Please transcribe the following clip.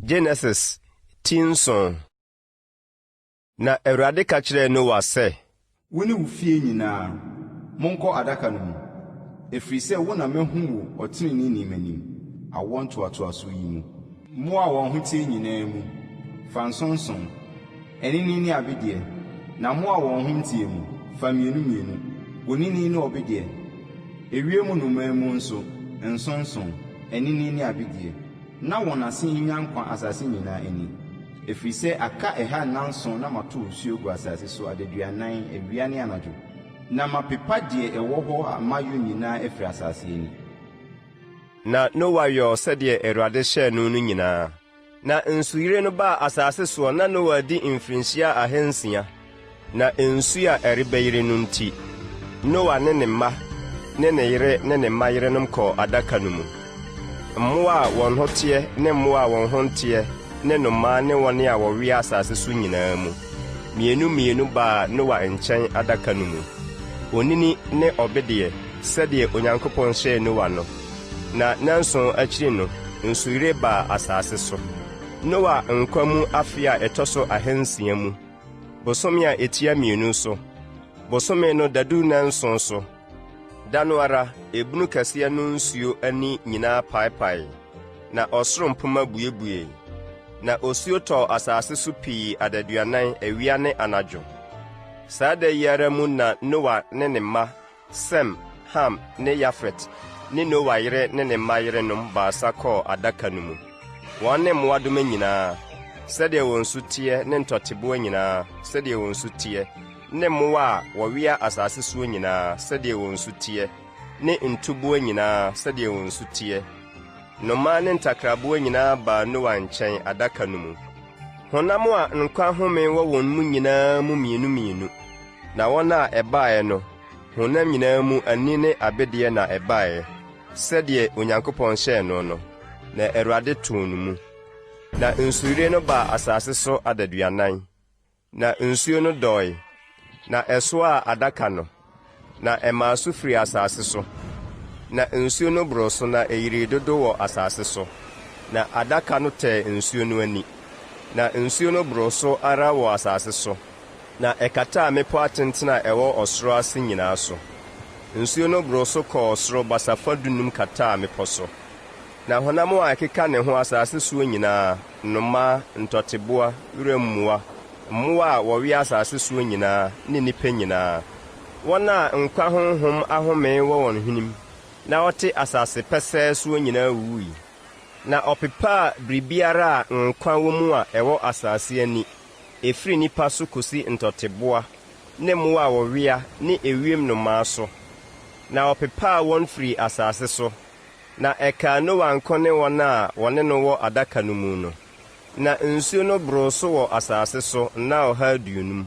Genesis tinson. Na Awurade ka kyerɛɛ Noa sɛ, wo ne wo fie nyinaa monkɔ adaka no mu, ɛfiri sɛ wo na mahu wo ɔtreneeni m'anim awɔ ntoatoaso yi mu. Mmoa a wɔn ho tie nyinaa mu, fa nsonson, ɛnini ne abedeɛ, na mmoa a wɔn ho ntie mu, fa mmienu, onini ne ɔbedeɛ. Ewiem nnomaa mu nso, nsonson, ɛnini ne abedeɛ, na wɔn ase nya nkwa asase nyinaa ani. Ɛfiri sɛ aka ɛha nanson na mato osuo gu asase so adaduanan awia ne anadwo, na mapepa deɛ ɛwɔ hɔ a mayɔ nyinaa afiri asase ani. Na Noa yɔɔ sɛdeɛ Awurade hyɛɛ no no nyinaa. Na nsuyire no baa asase so na Noa di mfirinhyia 600, na nsu a ɛrebɛyere no nti, Noa ne ne mma, ne ne yere ne ne mma yerenom kɔɔ adaka no mu. Mmoa a wɔn ho teɛ ne mmoa a wɔn ho nteɛ ne nnomaa ne wɔn a wɔwea asase so nyinaa mu, mmienu baa Noa nkyɛn adaka no mu, onini ne ɔbedeɛ, sɛdeɛ Onyankopɔn hyɛɛ Noa no. Na nanson akyiri no, nsuyire baa asase so. Noa nkwa mu afe a ɛtɔ so 600 mu, bosome a etia 2 so, bosome no dadu nanson so. Da no ara, ebunu kɛseɛ no nsuo ani nyinaa paepae, na ɔsoro mpoma buebue, na osuo tɔɔ asase so pii adaduanan awia ne anadwo. Saa da yi ara mu na Noa ne ne mma, Sem, Ham ne Yafet, ne Noa yere ne ne mma yerenom baasa kɔɔ adaka no mu. Wɔn ne mmoadoma nyinaa, sɛdeɛ wɔn su teɛ ne ntɔteboa nyinaa, sɛdeɛ wɔn su teɛ, ne mmoa a wɔwea asase soɔ nyinaa, sɛdeɛ wɔn su teɛ, ne ntuboa nyinaa, sɛdeɛ wɔn su teɛ. Nnomaa ne ntakraboa nyinaa baa Noa nkyɛn adaka no mu. Honam a nkwa home wɔ wɔn mu nyinaa mu mmienu, na wɔn a ɛbaeɛ no, honam nyinaa mu ani ne abedeɛ na ɛbaeɛ, sɛdeɛ Onyankopɔn hyɛɛ no no, na Awurade too no mu. Na nsuyire no baa asase so adaduanan, na nsuo no dɔɔe, na ɛsoaa adaka no, na ɛmaa so firi asase so. Na nsuo no borɔ so na ɛyiri dodo wɔ asase so, na adaka no tɛɛ nsuo no ani. Na nsuo no borɔ so ara wɔ asase so, na ɛkataa mmepɔ atenten a ɛwɔ ɔsoro ase nyinaa so. Nsuo no borɔ so kɔɔ soro basafa 15 kataa mmepɔ so. Na honam a ɛkeka ne ho asase soɔ nyinaa, nnomaa, ntɔteboa, wuram mmoa, mmoa a wɔwea asase soɔ nyinaa, ne nnipa nyinaa, wɔn a nkwa honhom ahome wɔ wɔn hwenem, na wɔte asase pɛsɛɛ soɔ nyinaa wuwui. Na ɔpepaa biribiara a nkwa wɔ mu a ɛwɔ asase ani, ɛfiri nnipa so kosi ntɔteboa, ne mmoa a wɔwea ne ewiem nnomaa so. Na ɔpepaa wɔn firi asase so, na ɛkaa Noa nkɔ ne wɔn a wɔne no wɔ adaka no mu no. Na nsuo no boroo so wɔ asase so nna 150.